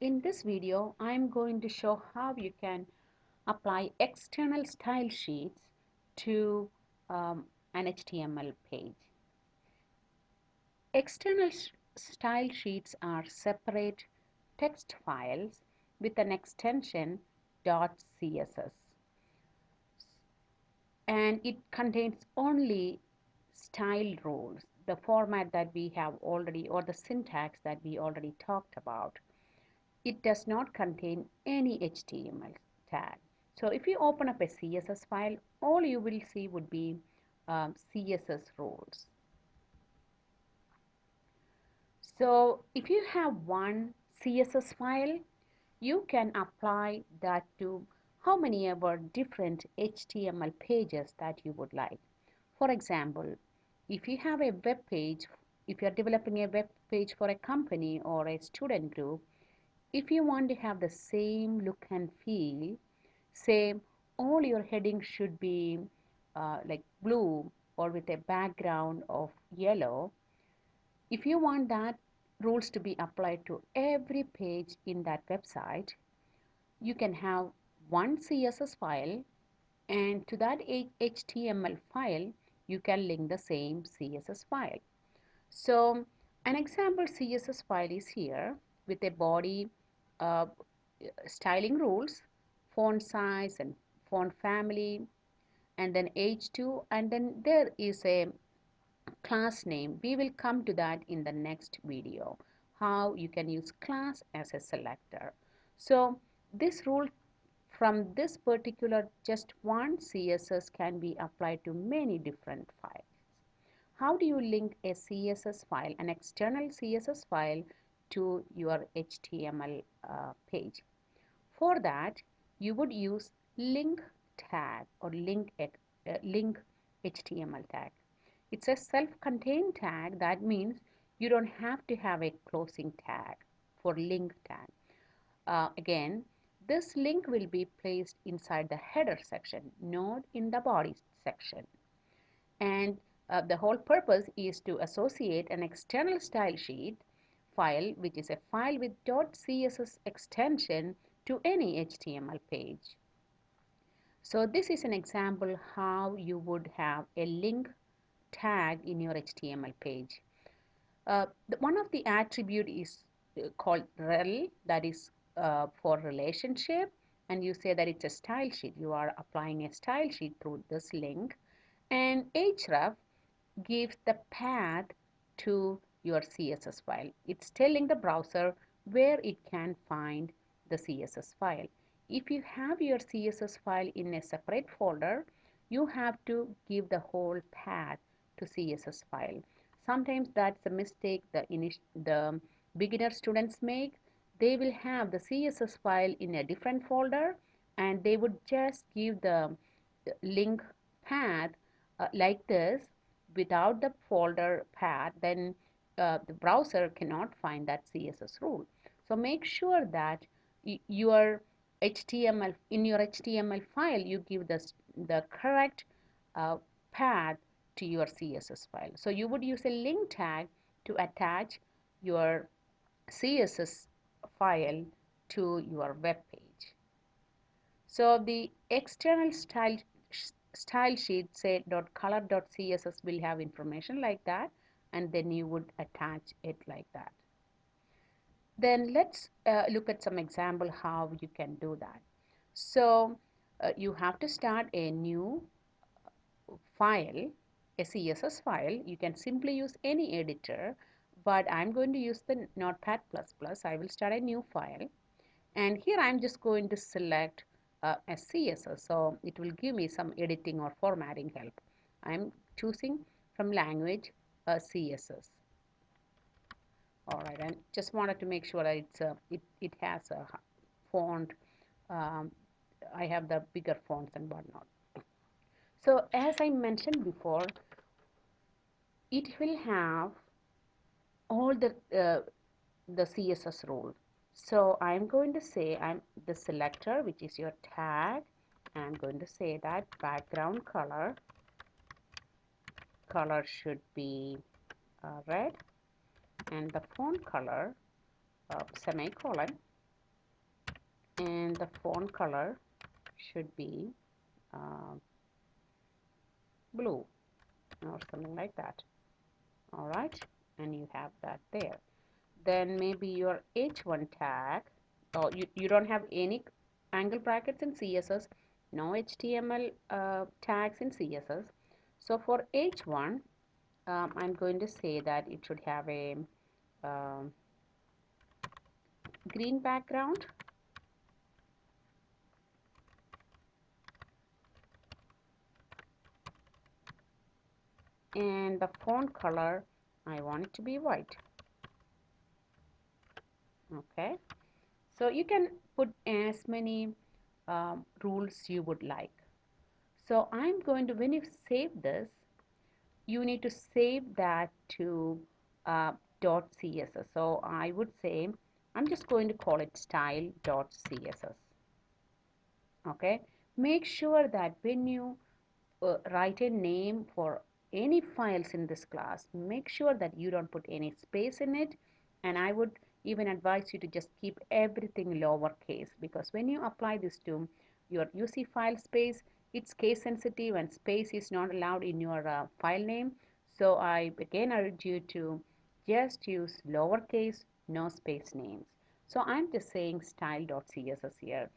In this video, I'm going to show how you can apply external style sheets to an HTML page. External style sheets are separate text files with an extension .css, and it contains only style rules, the format that we have already, or the syntax that we already talked about. It does not contain any HTML tag. So if you open up a CSS file, all you will see would be CSS rules. So if you have one CSS file, you can apply that to how many ever different HTML pages that you would like. For example, if you have a web page, if you are developing a web page for a company or a student group, if you want to have the same look and feel, say all your headings should be like blue or with a background of yellow, if you want that rules to be applied to every page in that website, you can have one CSS file, and to that HTML file, you can link the same CSS file. So an example CSS file is here with a body, uh, styling rules, font size and font family, and then H2, and then there is a class name. We will come to that in the next video, how you can use class as a selector. So this rule from this particular just one CSS can be applied to many different files. How do you link a CSS file, an external CSS file, to your HTML page? For that, you would use link tag or link HTML tag. It's a self-contained tag. That means you don't have to have a closing tag for link tag. Again, this link will be placed inside the header section, not in the body section. And the whole purpose is to associate an external style sheet file, which is a file with .css extension, to any HTML page. So this is an example how you would have a link tag in your HTML page. One of the attribute is called rel, that is for relationship, and you say that it's a style sheet. You are applying a style sheet through this link, and href gives the path to your CSS file. It's telling the browser where it can find the CSS file. If you have your CSS file in a separate folder, you have to give the whole path to CSS file. Sometimes that's a mistake the beginner students make. They will have the CSS file in a different folder, and they would just give the link path like this without the folder path. Then the browser cannot find that CSS rule. So make sure that your HTML, in your HTML file, you give the correct uh, path to your CSS file. So you would use a link tag to attach your CSS file to your web page. So the external style sheet, say .color.css, will have information like that, and then you would attach it like that. Then let's look at some example how you can do that. So you have to start a new file, a CSS file. You can simply use any editor, but I'm going to use the Notepad++. I will start a new file, and here I'm just going to select a CSS, so it will give me some editing or formatting help. I'm choosing from language CSS. All right, and just wanted to make sure that it has a font. um, I have the bigger fonts and whatnot. So as I mentioned before, it will have all the CSS rule. So I'm going to say I'm the selector, which is your tag. I'm going to say that background color should be red, and the font color semicolon, and the font color should be blue or something like that. All right, and you have that there. Then maybe your H1 tag, or you don't have any angle brackets in CSS, no HTML tags in CSS. So for H1, I'm going to say that it should have a um, green background, and the font color, I want it to be white. Okay, so you can put as many rules you would like. So I'm going to, when you save this, you need to save that to .css. So I would say, I'm just going to call it style.css. Okay, make sure that when you write a name for any files in this class, make sure that you don't put any space in it, and I would even advise you to just keep everything lowercase, because when you apply this to your UC file space, it's case sensitive and space is not allowed in your file name. So I again urge you to just use lowercase, no space names. So I'm just saying style.css here.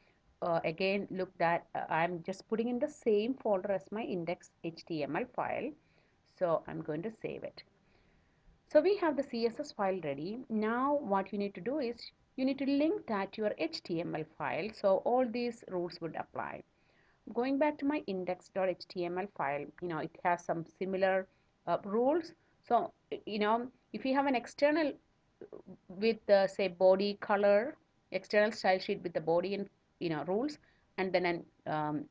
Again, look that I'm just putting in the same folder as my index HTML file. So I'm going to save it. So we have the CSS file ready. Now what you need to do is you need to link that to your HTML file. So all these rules would apply. Going back to my index.html file, it has some similar rules. So, if you have an external with the say body color, external style sheet with the body and rules, and then an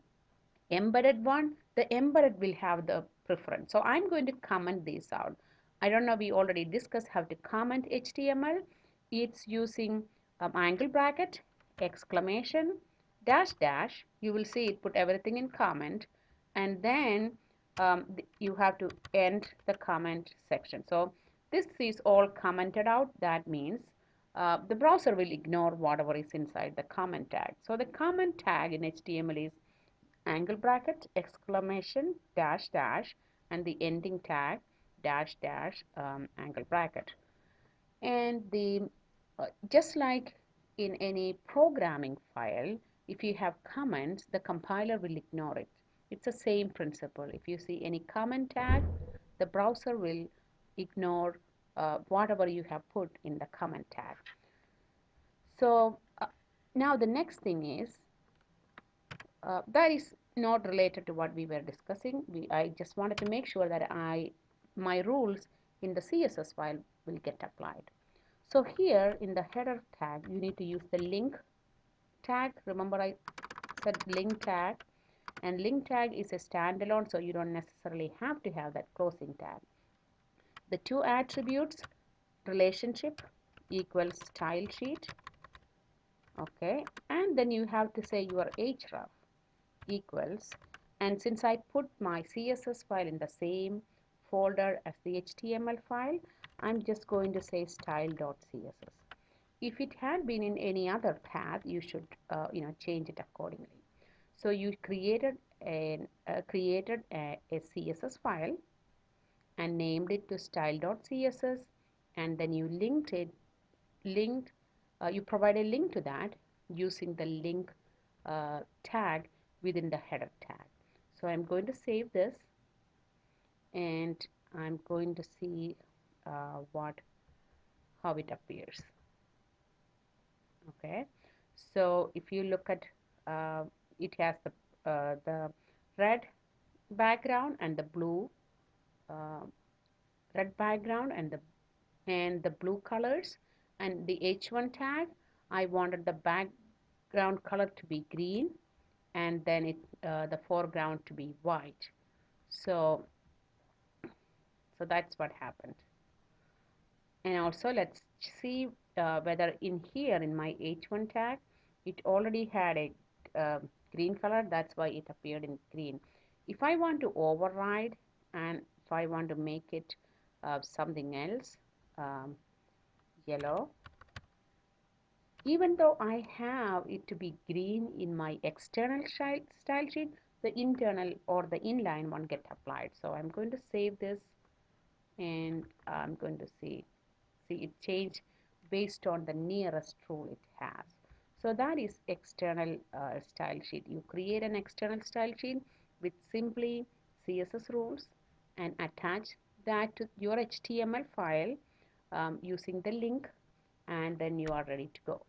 embedded one, the embedded will have the preference. So I'm going to comment these out. I don't know, we already discussed how to comment HTML. It's using angle bracket, exclamation, dash dash. You will see it put everything in comment, and then you have to end the comment section. So this is all commented out. That means the browser will ignore whatever is inside the comment tag. So the comment tag in HTML is angle bracket, exclamation, dash dash, and the ending tag, dash dash, angle bracket. And the just like in any programming file, if you have comments, the compiler will ignore it. It's the same principle. If you see any comment tag, the browser will ignore whatever you have put in the comment tag. So now the next thing is that is not related to what we were discussing. I just wanted to make sure that my rules in the CSS file will get applied. So here in the header tag, you need to use the link tag. Remember I said link tag, and link tag is a standalone, so you don't necessarily have to have that closing tag. The two attributes, relationship equals style sheet, okay, and then you have to say your href equals, and since I put my CSS file in the same folder as the HTML file, I'm just going to say style.css. If it had been in any other path, you should change it accordingly. So you created a CSS file and named it to style.css, and then you you provide a link to that using the link tag within the header tag. So I'm going to save this, and I'm going to see how it appears. Okay, so if you look at it has the red background and the blue uh, red background and the blue colors, and the H1 tag, I wanted the background color to be green, and then the foreground to be white. So that's what happened. And also let's see whether in here in my H1 tag it already had a green color. That's why it appeared in green. If I want to override, and if I want to make it something else, yellow, Even though I have it to be green in my external style sheet, the internal or the inline one get applied. So I'm going to save this, and I'm going to see it change based on the nearest rule it has. So that is external style sheet. You create an external style sheet with simply CSS rules and attach that to your HTML file using the link, and then you are ready to go.